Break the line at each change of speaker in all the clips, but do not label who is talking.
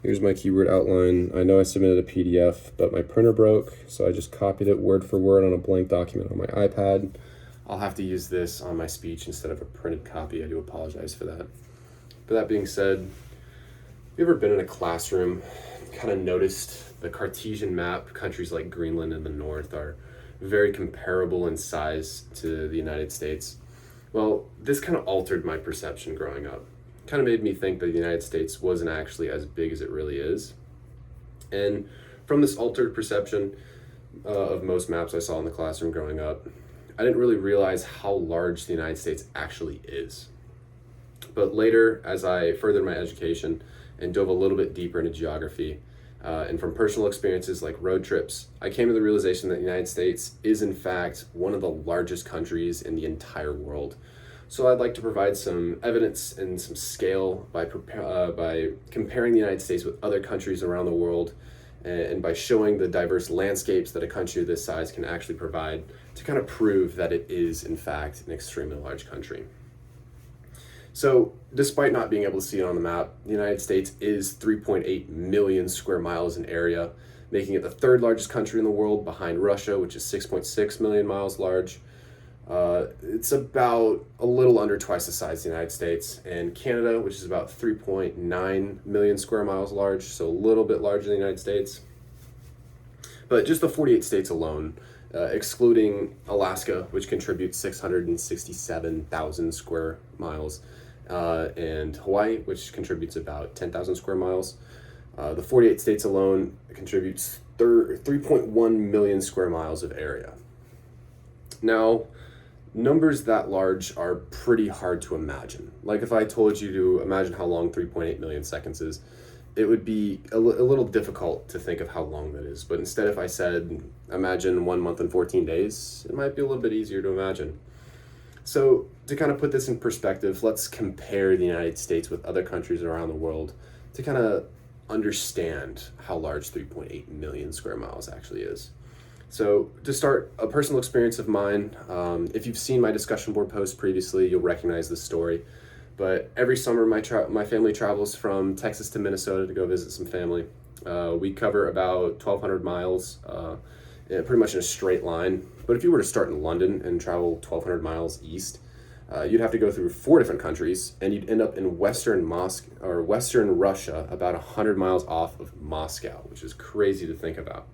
Here's my keyword outline. I know I submitted a PDF, but my printer broke, so I just copied it word for word on a blank document on my iPad. I'll have to use this on my speech instead of a printed copy. I do apologize for that. But that being said, have you ever been in a classroom, kind of noticed the Cartesian map, countries like Greenland in the north are very comparable in size to the United States? Well, this kind of altered my perception growing up. Kind of made me think that the United States wasn't actually as big as it really is. And from this altered perception of most maps I saw in the classroom growing up, I didn't really realize how large the United States actually is. But later, as I furthered my education and dove a little bit deeper into geography, and from personal experiences like road trips, I came to the realization that the United States is in fact one of the largest countries in the entire world. So I'd like to provide some evidence and some scale by comparing the United States with other countries around the world, and by showing the diverse landscapes that a country of this size can actually provide to kind of prove that it is in fact an extremely large country. So despite not being able to see it on the map, the United States is 3.8 million square miles in area, making it the third largest country in the world behind Russia, which is 6.6 million miles large. It's about a little under twice the size of the United States, and Canada, which is about 3.9 million square miles large, so a little bit larger than the United States. But just the 48 states alone, excluding Alaska, which contributes 667,000 square miles, and Hawaii, which contributes about 10,000 square miles. The 48 states alone contributes 3.1 million square miles of area. Now, numbers that large are pretty hard to imagine. Like if I told you to imagine how long 3.8 million seconds is, it would be a little difficult to think of how long that is. But instead, if I said, imagine 1 month and 14 days, it might be a little bit easier to imagine. So to kind of put this in perspective, let's compare the United States with other countries around the world to kind of understand how large 3.8 million square miles actually is. So to start, a personal experience of mine, if you've seen my discussion board post previously, you'll recognize this story. But every summer, my family travels from Texas to Minnesota to go visit some family. We cover about 1,200 miles, pretty much in a straight line. But if you were to start in London and travel 1,200 miles east, you'd have to go through 4 different countries, and you'd end up in Western Russia, about 100 miles off of Moscow, which is crazy to think about.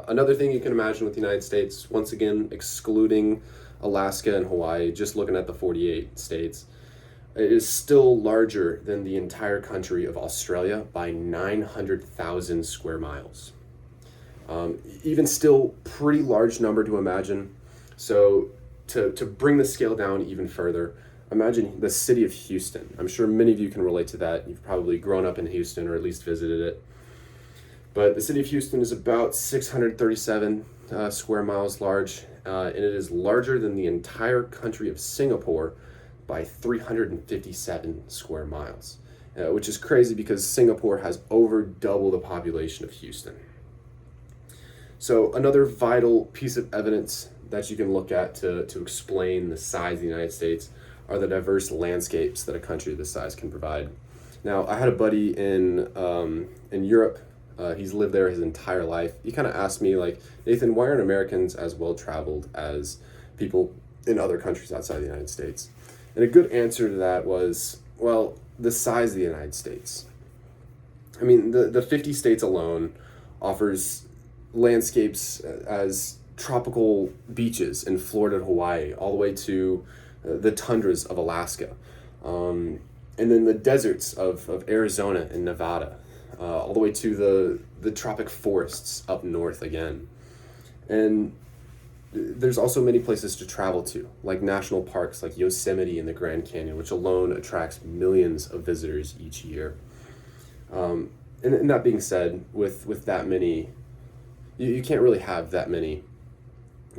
Another thing you can imagine with the United States, once again, excluding Alaska and Hawaii, just looking at the 48 states, it is still larger than the entire country of Australia by 900,000 square miles. Even still, pretty large number to imagine. So to bring the scale down even further, imagine the city of Houston. I'm sure many of you can relate to that. You've probably grown up in Houston or at least visited it. But the city of Houston is about 637 square miles large, and it is larger than the entire country of Singapore by 357 square miles, which is crazy because Singapore has over double the population of Houston. So another vital piece of evidence that you can look at to explain the size of the United States are the diverse landscapes that a country of this size can provide. Now, I had a buddy in Europe. He's lived there his entire life. He kind of asked me, like, Nathan, why aren't Americans as well traveled as people in other countries outside the United States? And a good answer to that was, well, the size of the United States. I mean, the 50 states alone offers landscapes as tropical beaches in Florida and Hawaii, all the way to the tundras of Alaska, and then the deserts of Arizona and Nevada, all the way to the tropic forests up north again. And there's also many places to travel to, like national parks like Yosemite and the Grand Canyon, which alone attracts millions of visitors each year. And that being said, with that many, you can't really have that many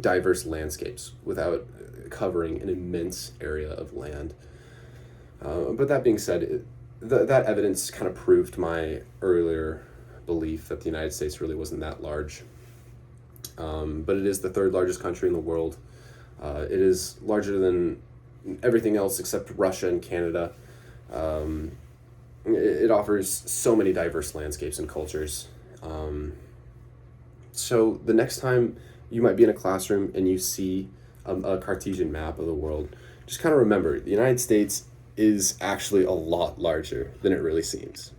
diverse landscapes without covering an immense area of land. But that being said, that evidence kind of proved my earlier belief that the United States really wasn't that large. But it is the third largest country in the world. It is larger than everything else except Russia and Canada. It offers so many diverse landscapes and cultures. So the next time you might be in a classroom and you see a Cartesian map of the world, just kind of remember the United States is actually a lot larger than it really seems.